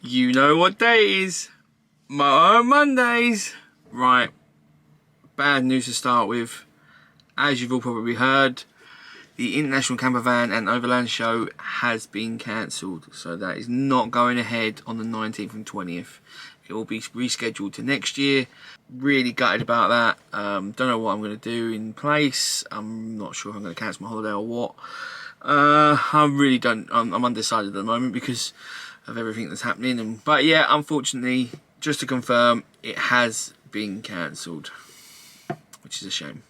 You know what day it is. Motorhome Mondays. Right. Bad news to start with. As you've all probably heard, the International Campervan and Overland show has been cancelled. So that is not going ahead on the 19th and 20th. It will be rescheduled to next year. Really gutted about that. Don't know what I'm going to do in place. I'm not sure if I'm going to cancel my holiday or what. I really don't. I'm undecided at the moment because of everything that's happening. But yeah, unfortunately, just to confirm, it has been cancelled, which is a shame.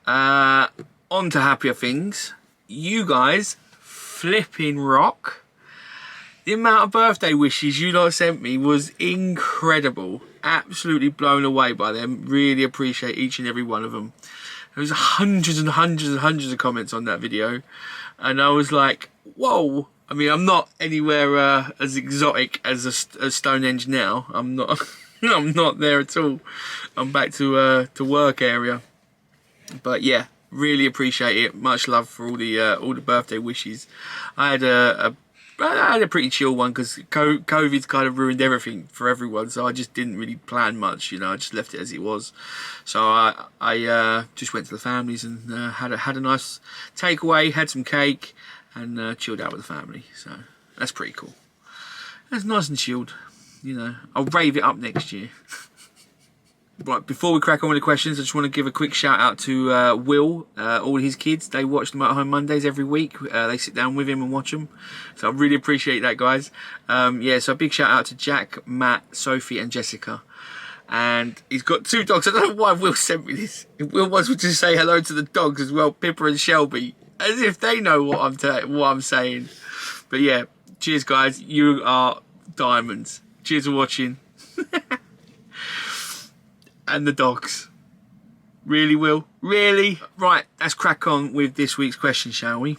On to happier things. You guys flipping rock. The amount of birthday wishes you lot sent me was incredible. Absolutely blown away by them. Really appreciate each and every one of them. There was hundreds and hundreds and hundreds of comments on that video, and I was like, whoa. I mean, I'm not anywhere as exotic as Stonehenge now. I'm not. I'm not there at all. I'm back to work area. But yeah, really appreciate it. Much love for all the birthday wishes. I had a pretty chill one because COVID's kind of ruined everything for everyone. So I just didn't really plan much. You know, I just left it as it was. So I just went to the families and had a nice takeaway, had some cake, and chilled out with the family. So that's pretty cool. That's nice and chilled. You know, I'll rave it up next year. Right, before we crack on with the questions, I just want to give a quick shout out to Will, all his kids. They watch the Motorhome Mondays every week. They sit down with him and watch them. So I really appreciate that, guys. Yeah, so a big shout out to Jack, Matt, Sophie and Jessica. And he's got 2 dogs. I don't know why Will sent me this. Will wants me to say hello to the dogs as well, Pippa and Shelby. As if they know what I'm saying. But yeah, cheers, guys. You are diamonds. Cheers for watching. And the dogs. Really, Will? Really? Right, let's crack on with this week's question, shall we?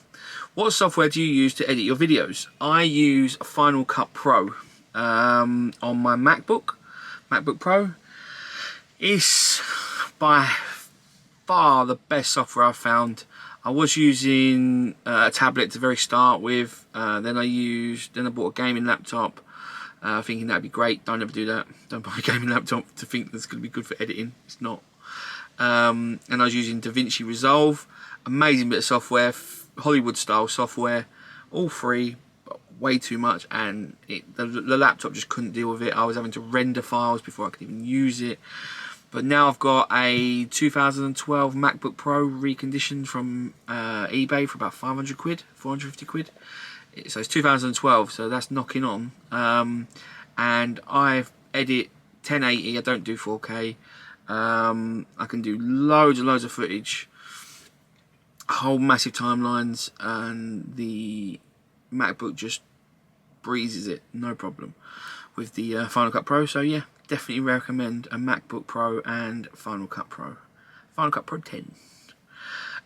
What software do you use to edit your videos? I use Final Cut Pro on my MacBook Pro. It's by far the best software I've found. I was using a tablet to very start with. Then I bought a gaming laptop. Thinking that'd be great. Don't ever do that. Don't buy a gaming laptop to think that's going to be good for editing. It's not. And I was using DaVinci Resolve. Amazing bit of software, Hollywood style software, all free, but way too much. And the laptop just couldn't deal with it. I was having to render files before I could even use it. But now I've got a 2012 MacBook Pro reconditioned from eBay for about 500 quid, 450 quid. So it's 2012, so that's knocking on. And I edit 1080. I don't do 4K. I can do loads and loads of footage, whole massive timelines, and the MacBook just breezes it, no problem, with the Final Cut Pro. So yeah, definitely recommend a MacBook Pro and Final Cut Pro. Final Cut Pro 10.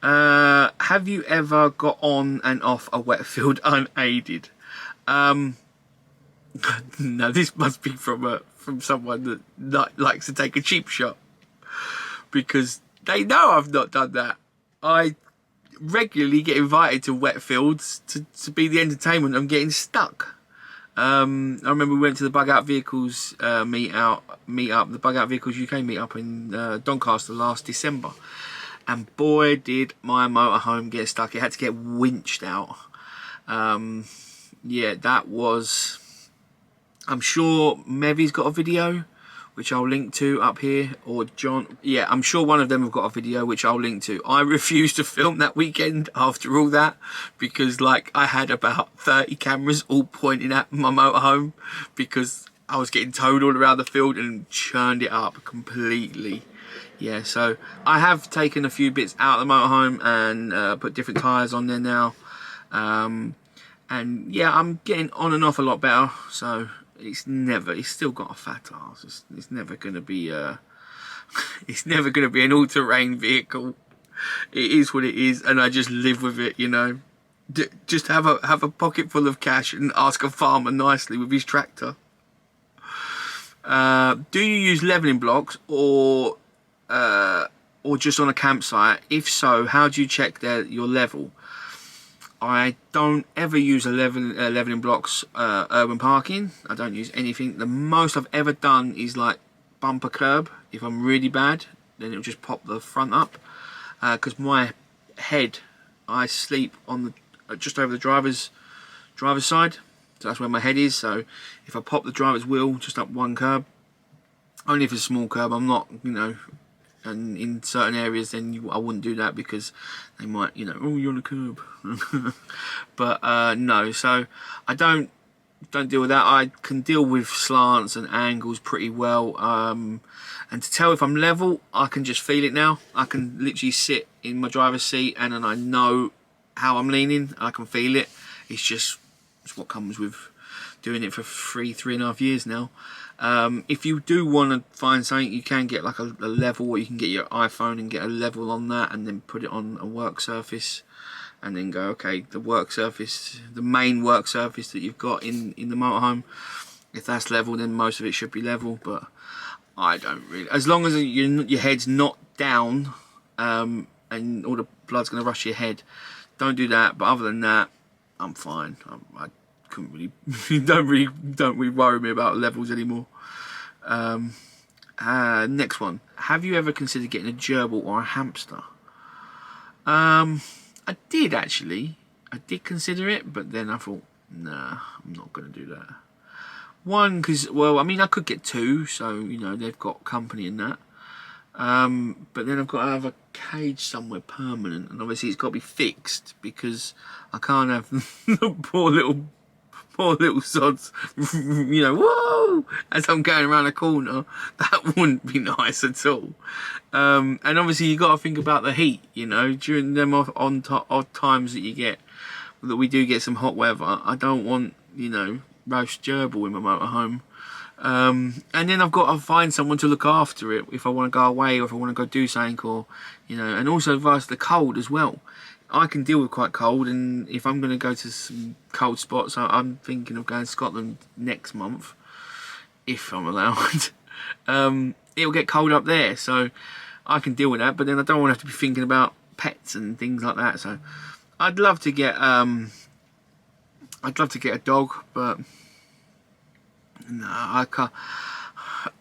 Have you ever got on and off a wet field unaided? No, this must be from someone that likes to take a cheap shot, because they know I've not done that. I regularly get invited to wet fields to be the entertainment of getting stuck. I remember we went to the Bug Out Vehicles meet up, the Bug Out Vehicles UK meet up in Doncaster last December. And boy, did my motorhome get stuck. It had to get winched out. Yeah, that was... I'm sure Mevy's got a video, which I'll link to up here. Or John. Yeah, I'm sure one of them have got a video, which I'll link to. I refused to film that weekend after all that, because like I had about 30 cameras all pointing at my motorhome, because I was getting towed all around the field and churned it up completely. Yeah, so I have taken a few bits out of the motorhome and put different tyres on there now. And yeah, I'm getting on and off a lot better. So it's still got a fat ass. It's never going to be it's never going to be an all-terrain vehicle. It is what it is, and I just live with it, you know. Just have a pocket full of cash and ask a farmer nicely with his tractor. Do you use levelling blocks or just on a campsite? If so, how do you check your level? I don't ever use leveling blocks, urban parking. I don't use anything. The most I've ever done is like bumper curb. If I'm really bad, then it'll just pop the front up. Because my head, I sleep on the just over the driver's side. So that's where my head is. So if I pop the driver's wheel just up one curb, only if it's a small curb, I'm not, you know, and in certain areas then I wouldn't do that because they might, you know, oh, you're on a curb. But no, so I don't deal with that. I can deal with slants and angles pretty well, and to tell if I'm level, I can just feel it now. I can literally sit in my driver's seat and then I know how I'm leaning. I can feel it. It's what comes with doing it for 3.5 years now. If you do want to find something, you can get like a level, or you can get your iPhone and get a level on that and then put it on a work surface and then go, okay, the work surface, the main work surface that you've got in the motorhome, if that's level, then most of it should be level. But I don't really, as long as your head's not down, and all the blood's going to rush your head, don't do that. But other than that, I'm fine. I couldn't really don't really worry me about levels anymore. Next one. Have you ever considered getting a gerbil or a hamster? I did actually. I did consider it, but then I thought, nah, I'm not going to do that. One, because, well, I mean, I could get two, so, you know, they've got company in that. But then I've got to have a cage somewhere permanent, and obviously it's got to be fixed because I can't have the poor little sods, you know, whoa, as I'm going around a corner. That wouldn't be nice at all. And obviously you got to think about the heat, you know, during them odd times that we do get some hot weather. I don't want, you know, roast gerbil in my motorhome. And then I've got to find someone to look after it if I want to go away or if I want to go do something, or, you know, and also vice the cold as well. I can deal with quite cold, and if I'm going to go to some cold spots, I'm thinking of going to Scotland next month, if I'm allowed. It'll get cold up there, so I can deal with that, but then I don't want to have to be thinking about pets and things like that. So I'd love to get a dog, but no, I can't.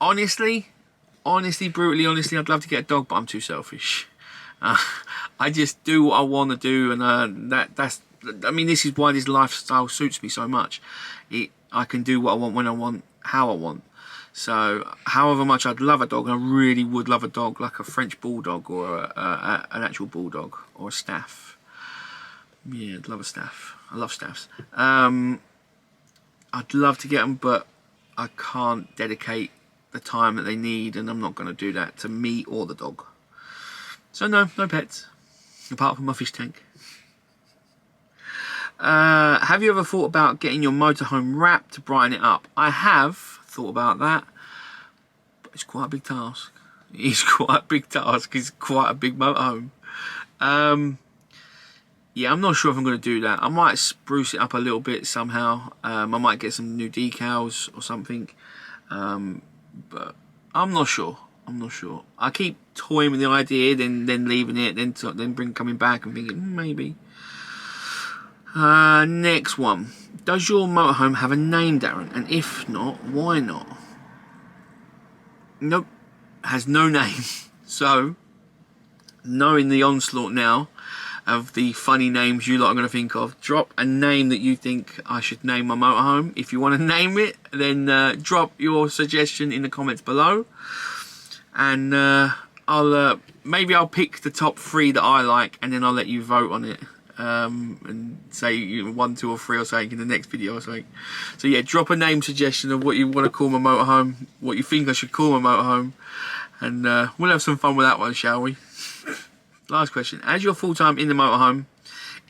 Honestly, brutally honestly, I'd love to get a dog, but I'm too selfish. I just do what I want to do, and that's. I mean, this is why this lifestyle suits me so much. I can do what I want, when I want, how I want. So, however much I'd love a dog, I really would love a dog, like a French bulldog or an actual bulldog or a staff. Yeah, I'd love a staff. I love staffs. I'd love to get them, but I can't dedicate the time that they need, and I'm not going to do that to me or the dog. So no pets, apart from my fish tank. Have you ever thought about getting your motorhome wrapped to brighten it up? I have thought about that, but it's quite a big task. It's quite a big task. It's quite a big motorhome. Yeah, I'm not sure if I'm going to do that. I might spruce it up a little bit somehow. I might get some new decals or something, but I'm not sure. I keep toying with the idea, then leaving it, then coming back and thinking maybe. Next one. Does your motorhome have a name, Darren? And if not, why not? Nope. Has no name. So, knowing the onslaught now of the funny names you lot are going to think of, drop a name that you think I should name my motorhome. If you want to name it, then drop your suggestion in the comments below. And maybe I'll pick the top 3 that I like, and then I'll let you vote on it, and say 1, 2 or 3 or something in the next video or something. So yeah, drop a name suggestion of what you want to call my motorhome, what you think I should call my motorhome, and we'll have some fun with that one, shall we? Last question. As you're full-time in the motorhome,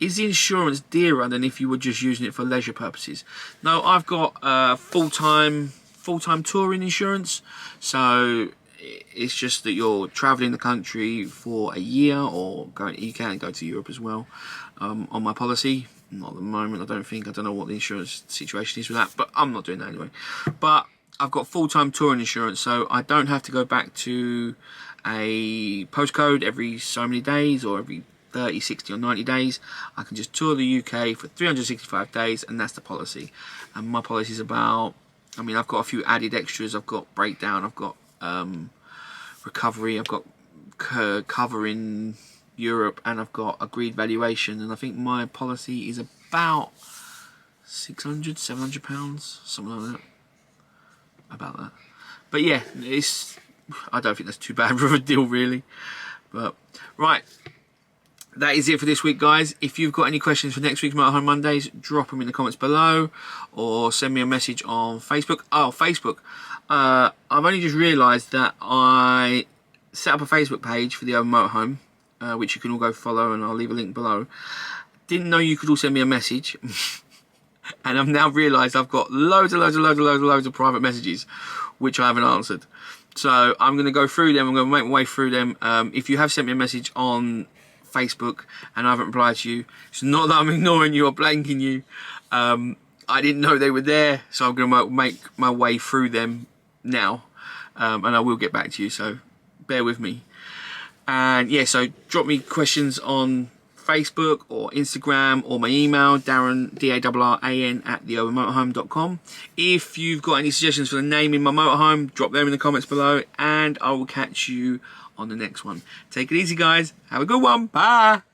is the insurance dearer than if you were just using it for leisure purposes? No, I've got full-time touring insurance, so it's just that you're travelling the country for a year, or you can go to Europe as well, on my policy. Not at the moment, I don't know what the insurance situation is with that, but I'm not doing that anyway. But I've got full-time touring insurance, so I don't have to go back to a postcode every so many days or every 30, 60 or 90 days. I can just tour the UK for 365 days, and that's the policy. And my policy is about, I mean, I've got a few added extras. I've got breakdown, I've got recovery, I've got cover in Europe, and I've got agreed valuation. And I think my policy is about £600, £700, something like that. About that. But yeah, I don't think that's too bad of a deal, really. But right, that is it for this week, guys. If you've got any questions for next week's Motorhome Mondays, drop them in the comments below, or send me a message on Facebook. Oh, Facebook. I've only just realised that I set up a Facebook page for the Motorhome, which you can all go follow, and I'll leave a link below. Didn't know you could all send me a message. And I've now realised I've got loads of private messages which I haven't answered. So I'm going to go through them. I'm going to make my way through them. If you have sent me a message on Facebook and I haven't replied to you, it's not that I'm ignoring you or blanking you. I didn't know they were there, so I'm going to make my way through them now. And I will get back to you, so bear with me. And yeah, so drop me questions on Facebook or Instagram or my email, Darran, DARRAN @theovermotorhome.com. If you've got any suggestions for the name in my motorhome, drop them in the comments below, and I will catch you on the next one. Take it easy, guys. Have a good one. Bye.